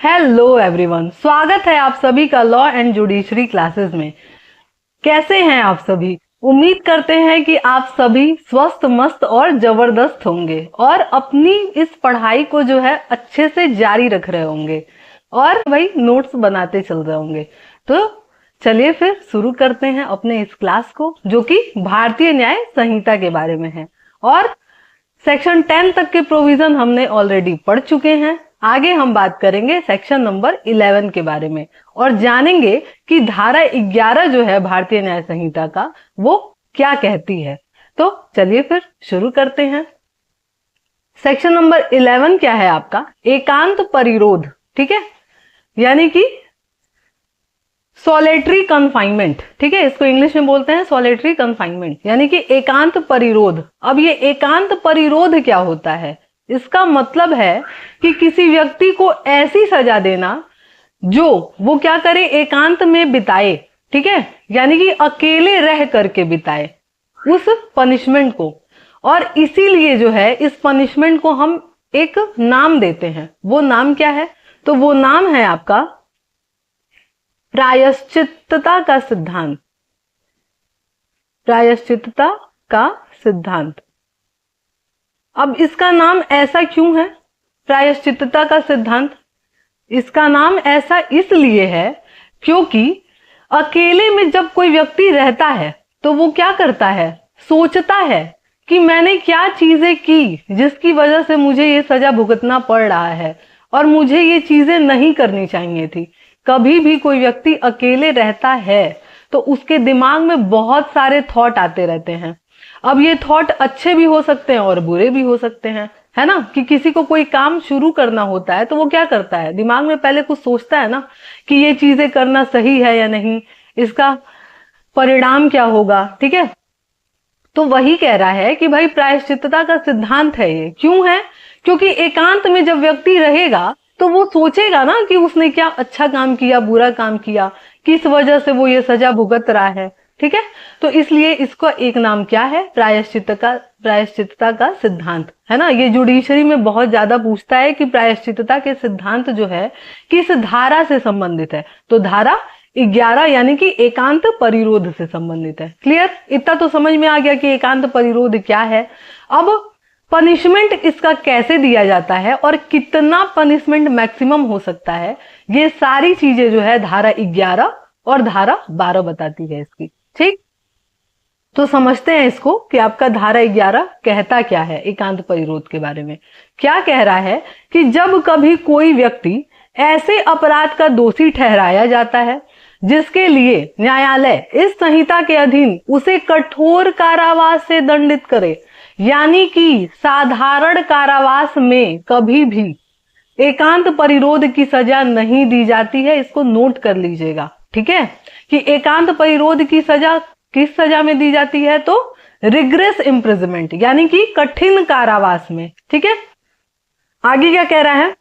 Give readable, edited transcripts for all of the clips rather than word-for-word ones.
Hello everyone, स्वागत है आप सभी का लॉ एंड जुडिशरी क्लासेस में। कैसे हैं आप सभी? उम्मीद करते हैं कि आप सभी स्वस्थ मस्त और जबरदस्त होंगे और अपनी इस पढ़ाई को जो है अच्छे से जारी रख रहे होंगे और भाई नोट्स बनाते चल रहे होंगे। तो चलिए फिर शुरू करते हैं अपने इस क्लास को, जो कि भारतीय न्याय संहिता के बारे में है और सेक्शन 10 तक के प्रोविजन हमने ऑलरेडी पढ़ चुके हैं। आगे हम बात करेंगे सेक्शन नंबर 11 के बारे में और जानेंगे कि धारा 11 जो है भारतीय न्याय संहिता का वो क्या कहती है। तो चलिए फिर शुरू करते हैं। सेक्शन नंबर 11 क्या है आपका? एकांत परिरोध, ठीक है, यानी कि सॉलिटरी कन्फाइनमेंट, ठीक है, इसको इंग्लिश में बोलते हैं सॉलिटरी कन्फाइनमेंट, यानी कि एकांत परिरोध। अब ये एकांत परिरोध क्या होता है? इसका मतलब है कि किसी व्यक्ति को ऐसी सजा देना जो वो क्या करे, एकांत में बिताए, ठीक है, यानी कि अकेले रह करके बिताए उस पनिशमेंट को। और इसीलिए जो है इस पनिशमेंट को हम एक नाम देते हैं। वो नाम क्या है? तो वो नाम है आपका प्रायश्चित्तता का सिद्धांत। प्रायश्चित्तता का सिद्धांत। अब इसका नाम ऐसा क्यों है प्रायश्चित्तता का सिद्धांत? इसका नाम ऐसा इसलिए है क्योंकि अकेले में जब कोई व्यक्ति रहता है तो वो क्या करता है, सोचता है कि मैंने क्या चीजें की जिसकी वजह से मुझे ये सजा भुगतना पड़ रहा है और मुझे ये चीजें नहीं करनी चाहिए थी। कभी भी कोई व्यक्ति अकेले रहता है तो उसके दिमाग में बहुत सारे थॉट आते रहते हैं। अब ये थॉट अच्छे भी हो सकते हैं और बुरे भी हो सकते हैं, है ना। कि किसी को कोई काम शुरू करना होता है तो वो क्या करता है, दिमाग में पहले कुछ सोचता है ना कि ये चीजें करना सही है या नहीं, इसका परिणाम क्या होगा, ठीक है। तो वही कह रहा है कि भाई प्रायश्चित्तता का सिद्धांत है। ये क्यों है? क्योंकि एकांत में जब व्यक्ति रहेगा तो वो सोचेगा ना कि उसने क्या अच्छा काम किया, बुरा काम किया, किस वजह से वो ये सजा भुगत रहा है, ठीक है। तो इसलिए इसका एक नाम क्या है, प्रायश्चित्तता का सिद्धांत, है ना। ये जुडिशरी में बहुत ज्यादा पूछता है कि प्रायश्चित्तता के सिद्धांत जो है किस धारा से संबंधित है। तो धारा 11 यानी कि एकांत परिरोध से संबंधित है। क्लियर? इतना तो समझ में आ गया कि एकांत परिरोध क्या है। अब पनिशमेंट इसका कैसे दिया जाता है और कितना पनिशमेंट मैक्सिमम हो सकता है, ये सारी चीजें जो है धारा 11 और धारा 12 बताती है इसकी। ठीक, तो समझते हैं इसको कि आपका धारा 11 कहता क्या है एकांत परिरोध के बारे में। क्या कह रहा है कि जब कभी कोई व्यक्ति ऐसे अपराध का दोषी ठहराया जाता है जिसके लिए न्यायालय इस संहिता के अधीन उसे कठोर कारावास से दंडित करे, यानी कि साधारण कारावास में कभी भी एकांत परिरोध की सजा नहीं दी जाती है। इसको नोट कर लीजिएगा, ठीक है, कि एकांत परिरोध की सजा किस सजा में दी जाती है? तो रिग्रेस इम्प्रिजमेंट, यानी कि कठिन कारावास में, ठीक है। आगे क्या कह रहा है?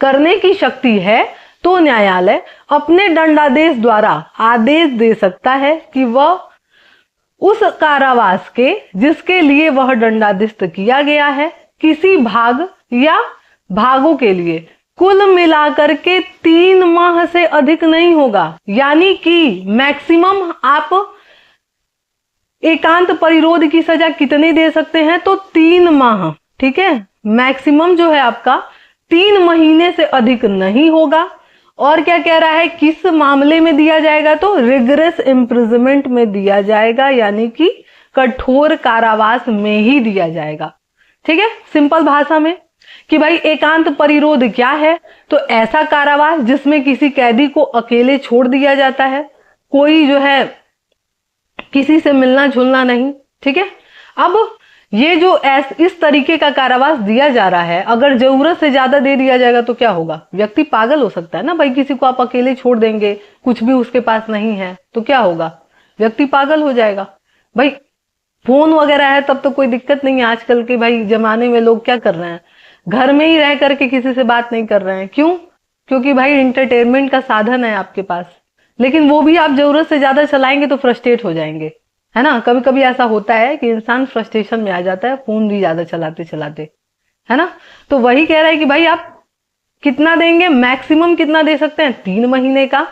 करने की शक्ति है तो न्यायालय अपने दंडादेश द्वारा आदेश दे सकता है कि वह उस कारावास के जिसके लिए वह दंडाधिस्त किया गया है किसी भाग या भागों के लिए कुल मिलाकर के 3 माह से अधिक नहीं होगा। यानी कि मैक्सिमम आप एकांत परिरोध की सजा कितने दे सकते हैं? तो 3 माह, ठीक है। मैक्सिमम जो है आपका 3 महीने से अधिक नहीं होगा। और क्या कह रहा है, किस मामले में दिया जाएगा? तो रिग्रेस इम्प्रिजमेंट में दिया जाएगा, यानी कि कठोर कारावास में ही दिया जाएगा, ठीक है। सिंपल भाषा में कि भाई एकांत परिरोध क्या है? तो ऐसा कारावास जिसमें किसी कैदी को अकेले छोड़ दिया जाता है, कोई जो है किसी से मिलना जुलना नहीं, ठीक है। अब ये जो इस तरीके का कारावास दिया जा रहा है, अगर जरूरत से ज्यादा दे दिया जाएगा तो क्या होगा? व्यक्ति पागल हो सकता है ना भाई। किसी को आप अकेले छोड़ देंगे, कुछ भी उसके पास नहीं है, तो क्या होगा? व्यक्ति पागल हो जाएगा। भाई फोन वगैरह है तब तो कोई दिक्कत नहीं है। आजकल के भाई जमाने में लोग क्या कर रहे हैं, घर में ही रह करके किसी से बात नहीं कर रहे हैं। क्यों? क्योंकि भाई इंटरटेनमेंट का साधन है आपके पास, लेकिन वो भी आप जरूरत से ज्यादा चलाएंगे तो फ्रस्ट्रेट हो जाएंगे, है ना। कभी कभी ऐसा होता है कि इंसान फ्रस्ट्रेशन में आ जाता है फोन भी ज्यादा चलाते चलाते, है ना। तो वही कह रहा है कि भाई आप कितना देंगे, मैक्सिमम कितना दे सकते हैं, 3 महीने का।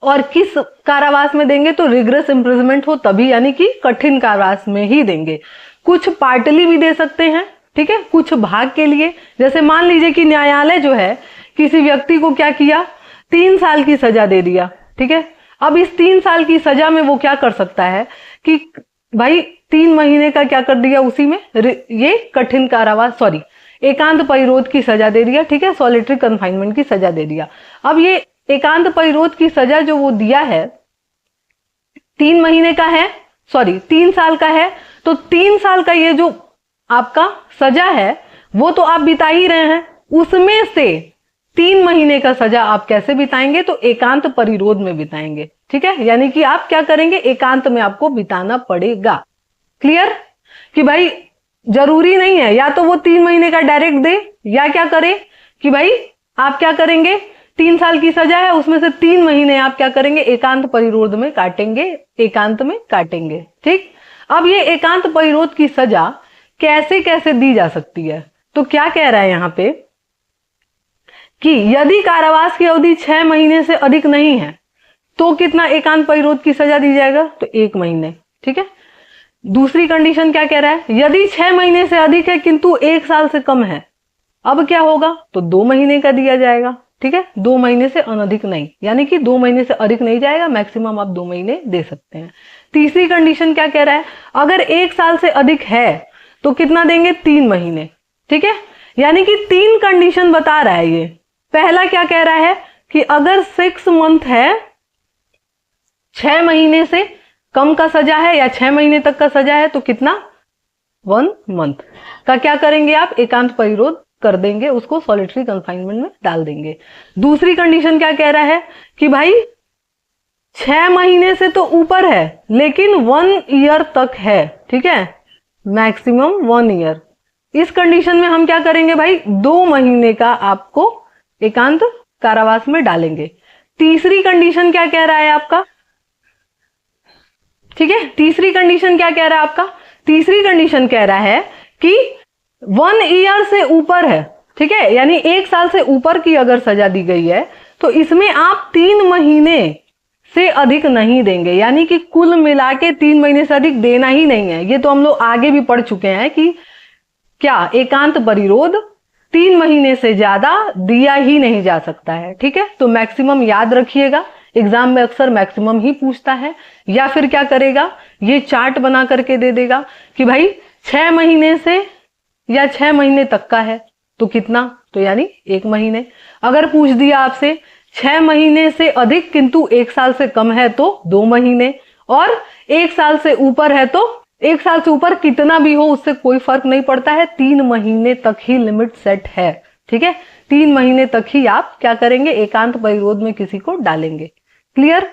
और किस कारावास में देंगे, तो रिग्रेस इम्प्रिजमेंट हो तभी, यानी कि कठिन कारावास में ही देंगे। कुछ पार्टली भी दे सकते हैं, ठीक है, कुछ भाग के लिए। जैसे मान लीजिए कि न्यायालय जो है किसी व्यक्ति को क्या किया, 3 साल की सजा दे दिया, ठीक है। अब इस 3 साल की सजा में वो क्या कर सकता है कि भाई 3 महीने का क्या कर दिया, उसी में ये कठिन कारावास, सॉरी एकांत परिरोध की सजा दे दिया, ठीक है, सॉलिटरी कन्फाइनमेंट की सजा दे दिया। अब ये एकांत परिरोध की सजा जो वो दिया है 3 महीने का है, सॉरी 3 साल का है, तो 3 साल का ये जो आपका सजा है वो तो आप बिता ही रहे हैं, उसमें से 3 महीने का सजा आप कैसे बिताएंगे, तो एकांत परिरोध में बिताएंगे, ठीक है। यानी कि आप क्या करेंगे, एकांत में आपको बिताना पड़ेगा। क्लियर, कि भाई जरूरी नहीं है या तो वो 3 महीने का डायरेक्ट दे, या क्या करे कि भाई आप क्या करेंगे, 3 साल की सजा है उसमें से 3 महीने आप क्या करेंगे, एकांत परिरोध में काटेंगे, एकांत में काटेंगे, ठीक। अब ये एकांत परिरोध की सजा कैसे कैसे दी जा सकती है, तो क्या कह रहा है यहां पे कि यदि कारावास की अवधि 6 महीने से अधिक नहीं है तो कितना एकांत परिरोध की सजा दी जाएगा, तो 1 महीने, ठीक है। दूसरी कंडीशन क्या कह रहा है, यदि 6 महीने से अधिक है किंतु 1 साल से कम है, अब क्या होगा, तो 2 महीने का दिया जाएगा, ठीक है, 2 महीने से अनधिक नहीं, यानी कि 2 महीने से अधिक नहीं जाएगा, मैक्सिमम आप 2 महीने दे सकते हैं। तीसरी कंडीशन क्या कह रहा है, अगर 1 साल से अधिक है तो कितना देंगे, 3 महीने, ठीक है। यानी कि 3 कंडीशन बता रहा है ये। पहला क्या कह रहा है कि अगर 6 मंथ है, 6 महीने से कम का सजा है या 6 महीने तक का सजा है, तो कितना, 1 मंथ का क्या करेंगे आप, एकांत परिरोध कर देंगे, उसको सॉलिटरी कन्फाइनमेंट में डाल देंगे। दूसरी कंडीशन क्या कह रहा है कि भाई 6 महीने से तो ऊपर है लेकिन 1 ईयर तक है, ठीक है, मैक्सिमम 1 ईयर। इस कंडीशन में हम क्या करेंगे भाई, 2 महीने का आपको एकांत कारावास में डालेंगे। तीसरी कंडीशन क्या कह रहा है आपका, ठीक है, तीसरी कंडीशन क्या कह रहा है आपका, तीसरी कंडीशन कह रहा है कि 1 ईयर से ऊपर है, ठीक है, यानी 1 साल से ऊपर की अगर सजा दी गई है तो इसमें आप 3 महीने से अधिक नहीं देंगे, यानी कि कुल मिला के 3 महीने से अधिक देना ही नहीं है। ये तो हम लोग आगे भी पढ़ चुके हैं कि क्या एकांत परिरोध 3 महीने से ज्यादा दिया ही नहीं जा सकता है, ठीक है। तो मैक्सिमम याद रखिएगा, एग्जाम में अक्सर मैक्सिमम ही पूछता है, या फिर क्या करेगा, ये चार्ट बना करके दे देगा कि भाई 6 महीने से या 6 महीने तक का है तो कितना, तो यानी 1 महीने। अगर पूछ दिया आपसे 6 महीने से अधिक किंतु 1 साल से कम है तो 2 महीने, और 1 साल से ऊपर है तो 1 साल से ऊपर कितना भी हो उससे कोई फर्क नहीं पड़ता है, 3 महीने तक ही लिमिट सेट है, ठीक है। 3 महीने तक ही आप क्या करेंगे, एकांत परिरोध में किसी को डालेंगे। क्लियर।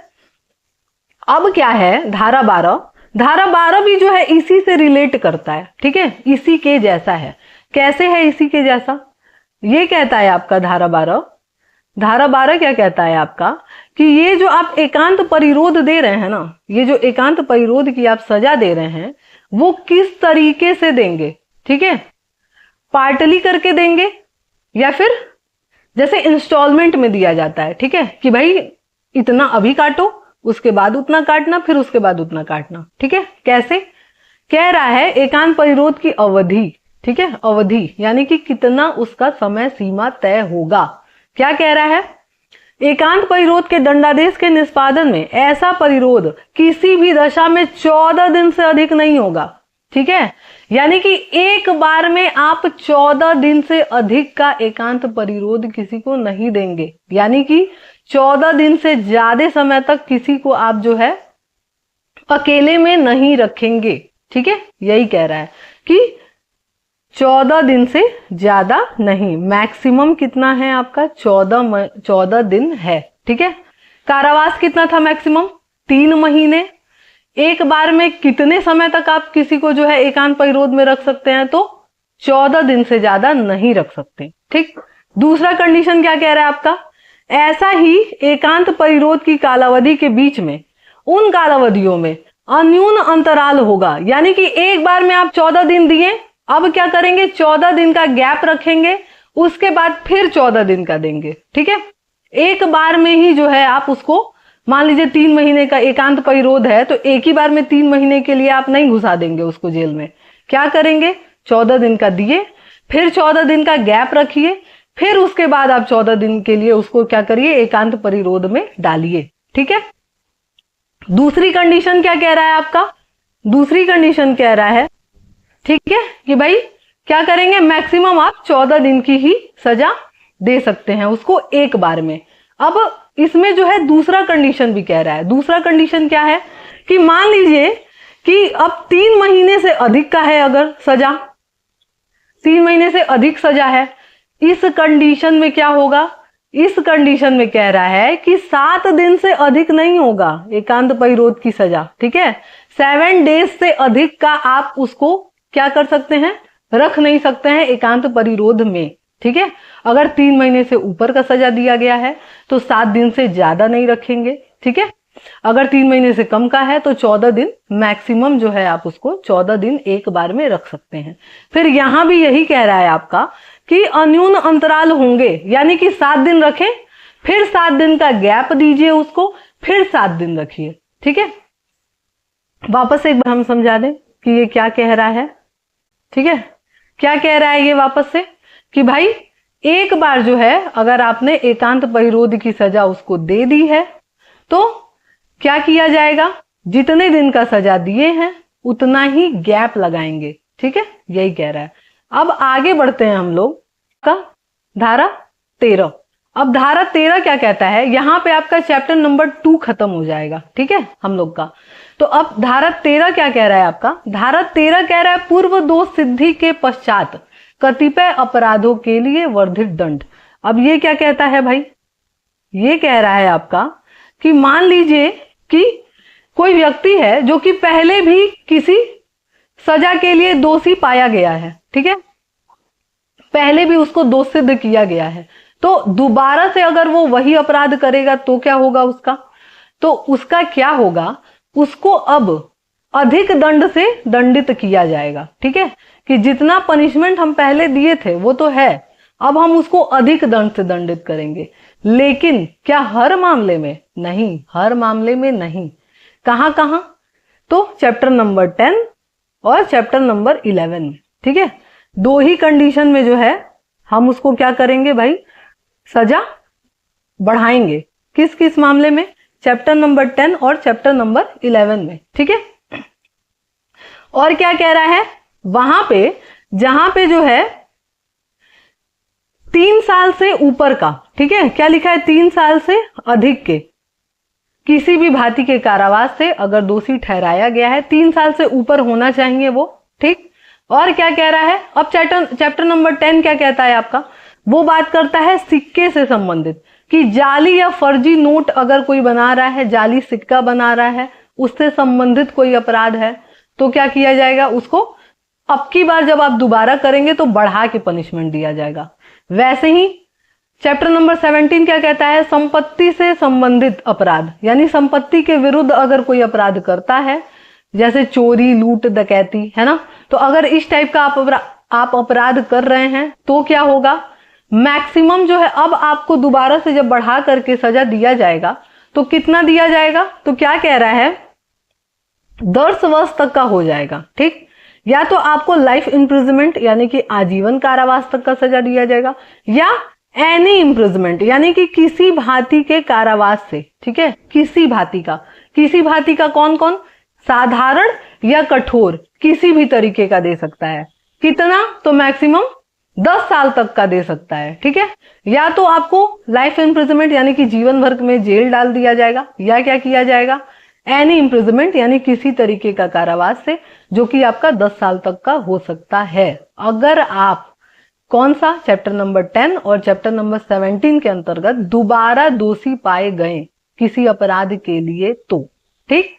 अब क्या है, धारा 12, धारा 12 भी जो है इसी से रिलेट करता है, ठीक है, इसी के जैसा है। कैसे है इसी के जैसा, ये कहता है आपका धारा 12, धारा 12 क्या कहता है आपका कि ये जो आप एकांत परिरोध दे रहे हैं ना, ये जो एकांत परिरोध की आप सजा दे रहे हैं वो किस तरीके से देंगे, ठीक है, पार्टली करके देंगे या फिर जैसे इंस्टॉलमेंट में दिया जाता है, ठीक है, कि भाई इतना अभी काटो, उसके बाद उतना काटना, फिर उसके बाद उतना काटना, ठीक है। कैसे कह रहा है, एकांत परिरोध की अवधि, ठीक है, अवधि यानी कि कितना उसका समय सीमा तय होगा। क्या कह रहा है, एकांत परिरोध के दंडादेश के निष्पादन में ऐसा परिरोध किसी भी दशा में 14 दिन से अधिक नहीं होगा, ठीक है, यानी कि एक बार में आप 14 दिन से अधिक का एकांत परिरोध किसी को नहीं देंगे, यानी कि 14 दिन से ज्यादा समय तक किसी को आप जो है अकेले में नहीं रखेंगे, ठीक है। यही कह रहा है कि 14 दिन से ज्यादा नहीं, मैक्सिमम कितना है आपका, 14 दिन है, ठीक है। कारावास कितना था मैक्सिमम, 3 महीने। एक बार में कितने समय तक आप किसी को जो है एकांत परिरोध में रख सकते हैं, तो 14 दिन से ज्यादा नहीं रख सकते, ठीक। दूसरा कंडीशन क्या कह रहा है आपका, ऐसा ही एकांत परिरोध की कालावधि के बीच में उन कालावधियों में अन्यून अंतराल होगा, यानी कि एक बार में आप 14 दिन दिए, अब क्या करेंगे, 14 दिन का गैप रखेंगे, उसके बाद फिर 14 दिन का देंगे। ठीक है, एक बार में ही जो है आप उसको, मान लीजिए 3 महीने का एकांत परिरोध है तो एक ही बार में 3 महीने के लिए आप नहीं घुसा देंगे उसको जेल में। क्या करेंगे, 14 दिन का दिए, फिर 14 दिन का गैप रखिए, फिर उसके बाद आप 14 दिन के लिए उसको क्या करिए, एकांत परिरोध में डालिए। ठीक है, दूसरी कंडीशन क्या कह रहा है आपका, दूसरी कंडीशन कह रहा है, ठीक है, कि भाई क्या करेंगे, मैक्सिमम आप 14 दिन की ही सजा दे सकते हैं उसको एक बार में। अब इसमें जो है दूसरा कंडीशन भी कह रहा है। दूसरा कंडीशन क्या है कि मान लीजिए कि अब 3 महीने से अधिक का है अगर सजा, 3 महीने से अधिक सजा है, इस कंडीशन में क्या होगा, इस कंडीशन में कह रहा है कि 7 दिन से अधिक नहीं होगा एकांत परिरोध की सजा। ठीक है, 7 डेज से अधिक का आप उसको क्या कर सकते हैं, रख नहीं सकते हैं एकांत परिरोध में। ठीक है, अगर 3 महीने से ऊपर का सजा दिया गया है तो 7 दिन से ज्यादा नहीं रखेंगे। ठीक है, अगर 3 महीने से कम का है तो 14 दिन मैक्सिमम जो है आप उसको 14 दिन एक बार में रख सकते हैं। फिर यहां भी यही कह रहा है आपका कि अन्यून अंतराल होंगे, यानी कि 7 दिन रखें, फिर 7 दिन का गैप दीजिए उसको, फिर 7 दिन रखिए। ठीक है, वापस एक बार हम समझा दें कि ये क्या कह रहा है। ठीक है, क्या कह रहा है ये वापस से, कि भाई एक बार जो है अगर आपने एकांत परिरोध की सजा उसको दे दी है तो क्या किया जाएगा, जितने दिन का सजा दिए हैं उतना ही गैप लगाएंगे। ठीक है, यही कह रहा है। अब आगे बढ़ते हैं हम लोग का धारा 13। अब धारा 13 क्या कहता है, यहां पे आपका चैप्टर नंबर 2 खत्म हो जाएगा। ठीक है, हम लोग का। तो अब धारा 13 क्या कह रहा है आपका, धारा 13 कह रहा है पूर्व दोष सिद्धि के पश्चात कतिपय अपराधों के लिए वर्धित दंड। अब ये क्या कहता है भाई, ये कह रहा है आपका कि मान लीजिए कि कोई व्यक्ति है जो कि पहले भी किसी सजा के लिए दोषी पाया गया है। ठीक है, पहले भी उसको दोष सिद्ध किया गया है, तो दोबारा से अगर वो वही अपराध करेगा तो क्या होगा उसका, तो उसका क्या होगा, उसको अब अधिक दंड से दंडित किया जाएगा। ठीक है, कि जितना पनिशमेंट हम पहले दिए थे वो तो है, अब हम उसको अधिक दंड से दंडित करेंगे। लेकिन क्या हर मामले में नहीं, हर मामले में नहीं। कहां कहां, तो चैप्टर नंबर 10 और चैप्टर नंबर 11 में। ठीक है, 2 ही कंडीशन में जो है हम उसको क्या करेंगे भाई, सजा बढ़ाएंगे। किस किस मामले में, चैप्टर नंबर 10 और चैप्टर नंबर 11 में। ठीक है, और क्या कह रहा है वहां पे, जहां पे जो है 3 साल से ऊपर का, ठीक है, क्या लिखा है, 3 साल से अधिक के किसी भी भांति के कारावास से अगर दोषी ठहराया गया है, 3 साल से ऊपर होना चाहिए वो। ठीक, और क्या कह रहा है, अब चैप्टर नंबर 10 क्या कहता है आपका, वो बात करता है सिक्के से संबंधित, कि जाली या फर्जी नोट अगर कोई बना रहा है, जाली सिक्का बना रहा है, उससे संबंधित कोई अपराध है तो क्या किया जाएगा, उसको अब की बार जब आप दोबारा करेंगे तो बढ़ा के पनिशमेंट दिया जाएगा। वैसे ही चैप्टर नंबर 17 क्या कहता है, संपत्ति से संबंधित अपराध, यानी संपत्ति के विरुद्ध अगर कोई अपराध करता है, जैसे चोरी, लूट, डकैती, है ना, तो अगर इस टाइप का आप अपराध कर रहे हैं तो क्या होगा, मैक्सिमम जो है अब आपको दोबारा से जब बढ़ा करके सजा दिया जाएगा तो कितना दिया जाएगा, तो क्या कह रहा है, 10 वर्ष तक का हो जाएगा। ठीक, या तो आपको लाइफ इम्प्रिजमेंट यानी कि आजीवन कारावास तक का सजा दिया जाएगा, या एनी इम्प्रिजमेंट यानी कि किसी भांति के कारावास से। ठीक है, किसी भांति का कौन कौन, साधारण या कठोर, किसी भी तरीके का दे सकता है। कितना, तो मैक्सिमम 10 साल तक का दे सकता है। ठीक है, या तो आपको लाइफ इम्प्रिजमेंट यानी कि जीवन भर में जेल डाल दिया जाएगा, या क्या किया जाएगा, एनी इम्प्रिजमेंट यानी किसी तरीके का कारावास से, जो कि आपका 10 साल तक का हो सकता है। अगर आप कौन सा, चैप्टर नंबर 10 और चैप्टर नंबर 17 के अंतर्गत दोबारा दोषी पाए गए किसी अपराध के लिए तो। ठीक,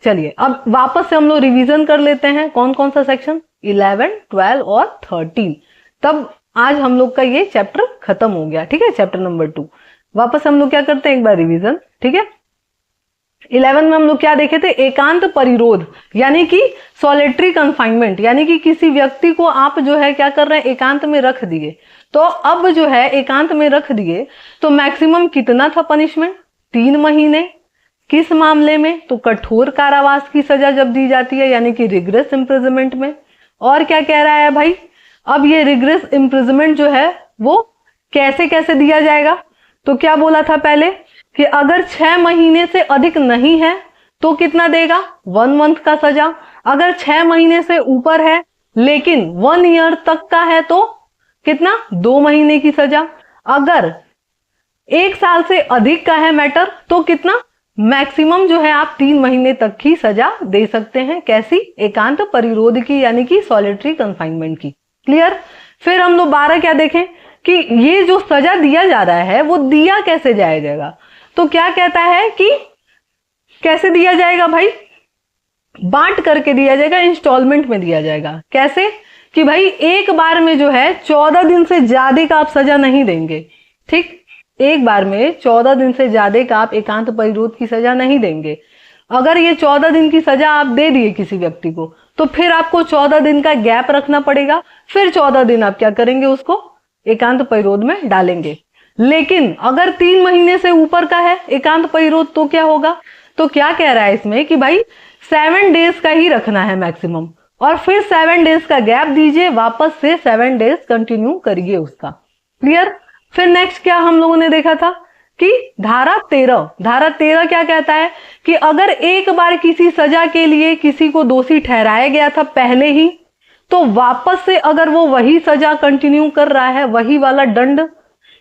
चलिए अब वापस से हम लोग रिवीजन कर लेते हैं कौन कौन सा सेक्शन, 11, 12 और 13। तब आज हम लोग का ये चैप्टर खत्म हो गया। ठीक है, चैप्टर नंबर 2 वापस हम लोग क्या करते हैं, एक बार रिवीजन। ठीक है, 11 में हम लोग क्या देखे थे, एकांत परिरोध यानी कि सॉलिटरी कन्फाइनमेंट, यानी कि किसी व्यक्ति को आप जो है क्या कर रहे हैं, एकांत में रख दिए तो अब जो है एकांत में रख दिए तो मैक्सिमम कितना था पनिशमेंट? 3 महीने। किस मामले में? तो कठोर कारावास की सजा जब दी जाती है यानी कि रिग्रेस इम्प्रिजमेंट में। और क्या कह रहा है भाई, अब ये रिग्रेस इम्प्रिजमेंट जो है वो कैसे कैसे दिया जाएगा? तो क्या बोला था पहले कि अगर 6 महीने से अधिक नहीं है तो कितना देगा? 1 मंथ का सजा। अगर 6 महीने से ऊपर है लेकिन 1 ईयर तक का है तो कितना? 2 महीने की सजा। अगर 1 साल से अधिक का है मैटर तो कितना? मैक्सिमम जो है आप 3 महीने तक की सजा दे सकते हैं। कैसी? एकांत परिरोध की यानी कि सॉलिटरी कन्फाइनमेंट की। क्लियर? फिर हम लोग 12 क्या देखें कि ये जो सजा दिया जा रहा है वो दिया कैसे जाएगा? तो क्या कहता है कि कैसे दिया जाएगा भाई? बांट करके दिया जाएगा, इंस्टॉलमेंट में दिया जाएगा। कैसे? कि भाई एक बार में जो है 14 दिन से ज्यादा का आप सजा नहीं देंगे। ठीक, एक बार में 14 दिन से ज्यादा का आप एकांत परिरोध की सजा नहीं देंगे। अगर ये 14 दिन की सजा आप दे दिए किसी व्यक्ति को तो फिर आपको 14 दिन का गैप रखना पड़ेगा, फिर 14 दिन आप क्या करेंगे? उसको एकांत परिरोध में डालेंगे। लेकिन अगर 3 महीने से ऊपर का है एकांत परिरोध तो क्या होगा? तो क्या कह रहा है इसमें कि भाई 7 डेज का ही रखना है मैक्सिमम, और फिर 7 डेज का गैप दीजिए, वापस से 7 डेज कंटिन्यू करिए उसका। क्लियर? फिर नेक्स्ट क्या हम लोगों ने देखा था कि धारा 13 क्या कहता है कि अगर एक बार किसी सजा के लिए किसी को दोषी ठहराया गया था पहले ही, तो वापस से अगर वो वही सजा कंटिन्यू कर रहा है, वही वाला दंड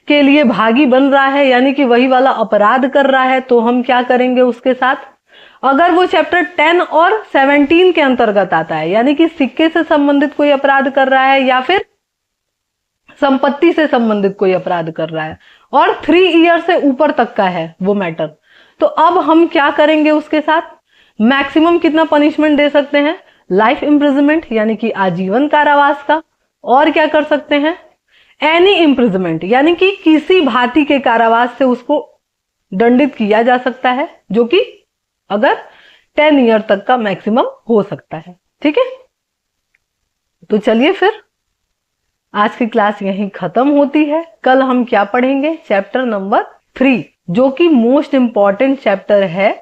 के लिए भागी बन रहा है यानी कि वही वाला अपराध कर रहा है, तो हम क्या करेंगे उसके साथ? अगर वो चैप्टर 10 और 17 के अंतर्गत आता है यानी कि सिक्के से संबंधित कोई अपराध कर रहा है या फिर संपत्ति से संबंधित कोई अपराध कर रहा है और 3 ईयर से ऊपर तक का है वो मैटर, तो अब हम क्या करेंगे उसके साथ? मैक्सिमम कितना पनिशमेंट दे सकते हैं? लाइफ इम्प्रिजमेंट यानी कि आजीवन कारावास का। और क्या कर सकते हैं? एनी इम्प्रिजमेंट यानी कि किसी भांति के कारावास से उसको दंडित किया जा सकता है, जो कि अगर 10 ईयर तक का मैक्सिमम हो सकता है। ठीक है, तो चलिए फिर आज की क्लास यहीं खत्म होती है। कल हम क्या पढ़ेंगे? चैप्टर नंबर 3, जो कि मोस्ट इंपॉर्टेंट चैप्टर है,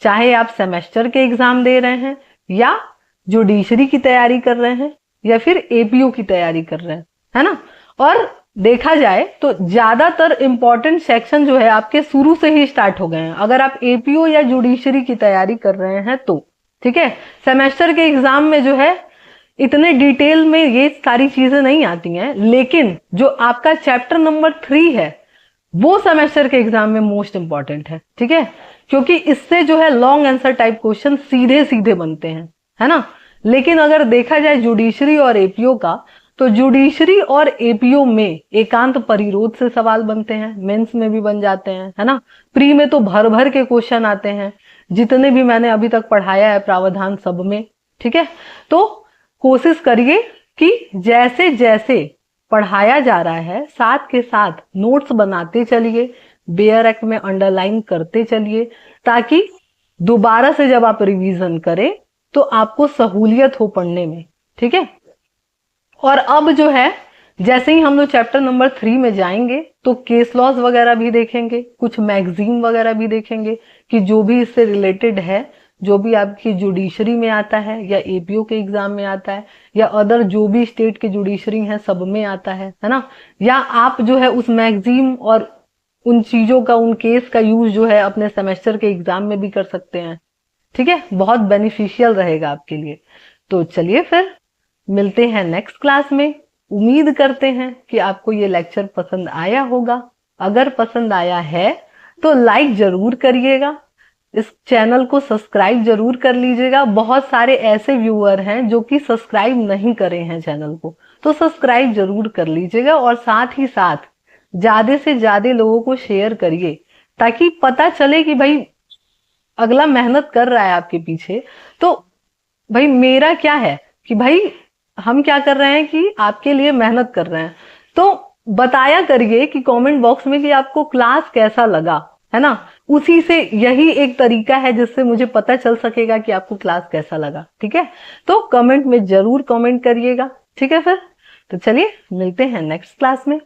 चाहे आप सेमेस्टर के एग्जाम दे रहे हैं या जुडिशरी की तैयारी कर रहे हैं या फिर एपीओ की तैयारी कर रहे हैं, है ना। और देखा जाए तो ज्यादातर इंपॉर्टेंट सेक्शन जो है आपके शुरू से ही स्टार्ट हो गए हैं अगर आप एपीओ या जुडिशरी की तैयारी कर रहे हैं तो। ठीक है, सेमेस्टर के एग्जाम में जो है इतने डिटेल में ये सारी चीजें नहीं आती हैं, लेकिन जो आपका चैप्टर नंबर 3 है वो सेमेस्टर के एग्जाम में मोस्ट इंपॉर्टेंट है। ठीक है, क्योंकि इससे जो है लॉन्ग आंसर टाइप क्वेश्चन सीधे सीधे बनते हैं, है ना। लेकिन अगर देखा जाए जुडिशरी और एपीओ का, तो जुडिशरी और एपीओ में एकांत परिरोध से सवाल बनते हैं, मेंस में भी बन जाते हैं, है ना। प्री में तो भर भर के क्वेश्चन आते हैं, जितने भी मैंने अभी तक पढ़ाया है प्रावधान सब में। ठीक है, तो कोशिश करिए कि जैसे जैसे पढ़ाया जा रहा है साथ के साथ नोट्स बनाते चलिए, बेयर एक्ट में अंडरलाइन करते चलिए, ताकि दोबारा से जब आप रिवीजन करें तो आपको सहूलियत हो पढ़ने में। ठीक है, और अब जो है जैसे ही हम लोग चैप्टर नंबर 3 में जाएंगे तो केस लॉज वगैरह भी देखेंगे, कुछ मैगजीन वगैरह भी देखेंगे कि जो भी इससे रिलेटेड है, जो भी आपकी जुडिशरी में आता है या एपीओ के एग्जाम में आता है या अदर जो भी स्टेट के जुडिशरी हैं सब में आता है ना। या आप जो है उस मैगजीन और उन चीजों का, उन केस का यूज जो है अपने सेमेस्टर के एग्जाम में भी कर सकते हैं। ठीक है, बहुत बेनिफिशियल रहेगा आपके लिए। तो चलिए फिर मिलते हैं नेक्स्ट क्लास में। उम्मीद करते हैं कि आपको ये लेक्चर पसंद आया होगा। अगर पसंद आया है तो लाइक जरूर करिएगा, इस चैनल को सब्सक्राइब जरूर कर लीजिएगा। बहुत सारे ऐसे व्यूअर हैं जो कि सब्सक्राइब नहीं करे हैं चैनल को, तो सब्सक्राइब जरूर कर लीजिएगा और साथ ही साथ ज्यादा से ज्यादा लोगों को शेयर करिए, ताकि पता चले कि भाई अगला मेहनत कर रहा है आपके पीछे। तो भाई मेरा क्या है कि भाई हम क्या कर रहे हैं कि आपके लिए मेहनत कर रहे हैं, तो बताया करिए कि कमेंट बॉक्स में कि आपको क्लास कैसा लगा, है ना। उसी से यही एक तरीका है जिससे मुझे पता चल सकेगा कि आपको क्लास कैसा लगा। ठीक है, तो कमेंट में जरूर कमेंट करिएगा। ठीक है, फिर तो चलिए मिलते हैं नेक्स्ट क्लास में।